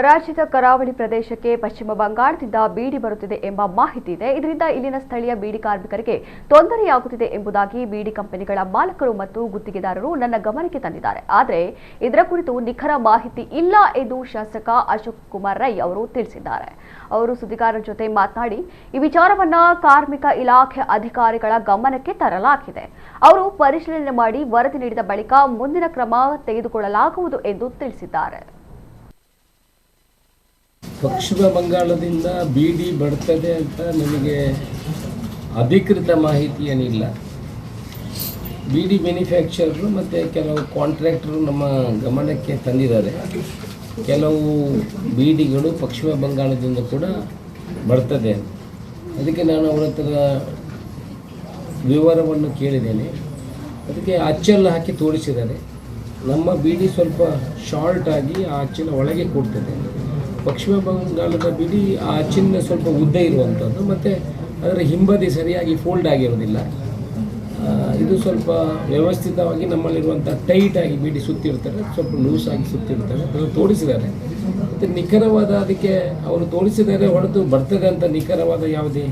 ರಾಜ್ಯದ ಕರಾವಳಿ ಪ್ರದೇಶಕ್ಕೆ ಪಶ್ಚಿಮ ಬಂಗಾಳದಿಂದ ಬೀಡಿ ಬರುತ್ತಿದೆ ಎಂಬ ಮಾಹಿತಿ ಇದೆ. ಇದರಿಂದ ಇಲ್ಲಿನ ಸ್ಥಳೀಯ ಬೀಡಿ ಕಾರ್ಮಿಕರಿಗೆ ತೊಂದರೆಯಾಗುತ್ತಿದೆ ಎಂಬುದಾಗಿ ಬೀಡಿ ಕಂಪನಿಗಳ ಮಾಲಕರು ಮತ್ತು ಗುತ್ತಿಗೆದಾರರು ನನ್ನ ಗಮನಕ್ಕೆ ತಂದಿದ್ದಾರೆ. ಆದರೆ ಇದರ ಕುರಿತು ನಿಖರ ಮಾಹಿತಿ ಇಲ್ಲ ಎಂದು ಶಾಸಕ ಅಶೋಕ್ ಕುಮಾರ್ ರೈ ಅವರು ತಿಳಿಸಿದ್ದಾರೆ. ಅವರು ಸುದ್ದಿಗಾರರ ಜೊತೆ ಮಾತನಾಡಿ, ಈ ವಿಚಾರವನ್ನ ಕಾರ್ಮಿಕ ಇಲಾಖೆ ಅಧಿಕಾರಿಗಳ ಗಮನಕ್ಕೆ ತರಲಾಗಿದೆ. ಅವರು ಪರಿಶೀಲನೆ ಮಾಡಿ ವರದಿ ನೀಡಿದ ಬಳಿಕ ಮುಂದಿನ ಕ್ರಮ ತೆಗೆದುಕೊಳ್ಳಲಾಗುವುದು ಎಂದು ತಿಳಿಸಿದ್ದಾರೆ. ಪಶ್ಚಿಮ ಬಂಗಾಳದಿಂದ ಬೀಡಿ ಬರ್ತದೆ ಅಂತ ನನಗೆ ಅಧಿಕೃತ ಮಾಹಿತಿ ಏನಿಲ್ಲ. ಬೀಡಿ ಮ್ಯಾನುಫ್ಯಾಕ್ಚರರು ಮತ್ತು ಕೆಲವು ಕಾಂಟ್ರಾಕ್ಟರು ನಮ್ಮ ಗಮನಕ್ಕೆ ತಂದಿದ್ದಾರೆ. ಕೆಲವು ಬೀಡಿಗಳು ಪಶ್ಚಿಮ ಬಂಗಾಳದಿಂದ ಕೂಡ ಬರ್ತದೆ. ಅದಕ್ಕೆ ನಾನು ಅವರ ಹತ್ರ ವಿವರವನ್ನು ಕೇಳಿದ್ದೇನೆ. ಅದಕ್ಕೆ ಅಚ್ಚೆಲ್ಲ ಹಾಕಿ ತೋರಿಸಿದ್ದಾರೆ. ನಮ್ಮ ಬೀಡಿ ಸ್ವಲ್ಪ ಶಾರ್ಟ್ ಆಗಿ ಆ ಅಚ್ಚಿನ ಒಳಗೆ ಕೊಡ್ತದೆ. ಪಶ್ಚಿಮ ಬಂಗಾಳದ ಬಿಡಿ ಆ ಅಚ್ಚಿನ ಸ್ವಲ್ಪ ಉದ್ದ ಇರುವಂಥದ್ದು ಮತ್ತು ಅದರ ಹಿಂಬದಿ ಸರಿಯಾಗಿ ಫೋಲ್ಡ್ ಆಗಿರೋದಿಲ್ಲ. ಇದು ಸ್ವಲ್ಪ ವ್ಯವಸ್ಥಿತವಾಗಿ ನಮ್ಮಲ್ಲಿರುವಂಥ ಟೈಟಾಗಿ ಬೀಡಿ ಸುತ್ತಿರ್ತಾರೆ, ಸ್ವಲ್ಪ ಲೂಸಾಗಿ ಸುತ್ತಿರ್ತಾರೆ. ಅದನ್ನು ತೋರಿಸಿದ್ದಾರೆ. ಮತ್ತು ನಿಖರವಾದ ಅದಕ್ಕೆ ಅವರು ತೋರಿಸಿದ್ದಾರೆ ಹೊರತು ಬರ್ತದೆ ಅಂತ ನಿಖರವಾದ ಯಾವುದೇ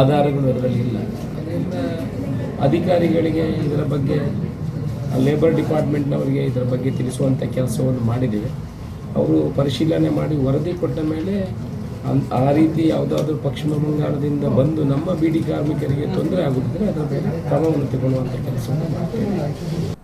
ಆಧಾರಗಳು ಅದರಲ್ಲಿ ಇಲ್ಲ. ಅದರಿಂದ ಅಧಿಕಾರಿಗಳಿಗೆ ಇದರ ಬಗ್ಗೆ ಲೇಬರ್ ಡಿಪಾರ್ಟ್ಮೆಂಟ್ನವರಿಗೆ ಇದರ ಬಗ್ಗೆ ತಿಳಿಸುವಂಥ ಕೆಲಸವನ್ನು ಮಾಡಿದ್ದೇವೆ. ಅವರು ಪರಿಶೀಲನೆ ಮಾಡಿ ವರದಿ ಕೊಟ್ಟ ಮೇಲೆ ಆ ರೀತಿ ಯಾವುದಾದ್ರೂ ಪಶ್ಚಿಮ ಬಂಗಾಳದಿಂದ ಬಂದು ನಮ್ಮ ಬೀಡಿ ಕಾರ್ಮಿಕರಿಗೆ ತೊಂದರೆ ಆಗುತ್ತಿದ್ದರೆ ಅದರ ಮೇಲೆ ಕ್ರಮವನ್ನು ತಗೊಳ್ಳುವಂಥ ಕೆಲಸವನ್ನು ಮಾಡ್ತೇವೆ.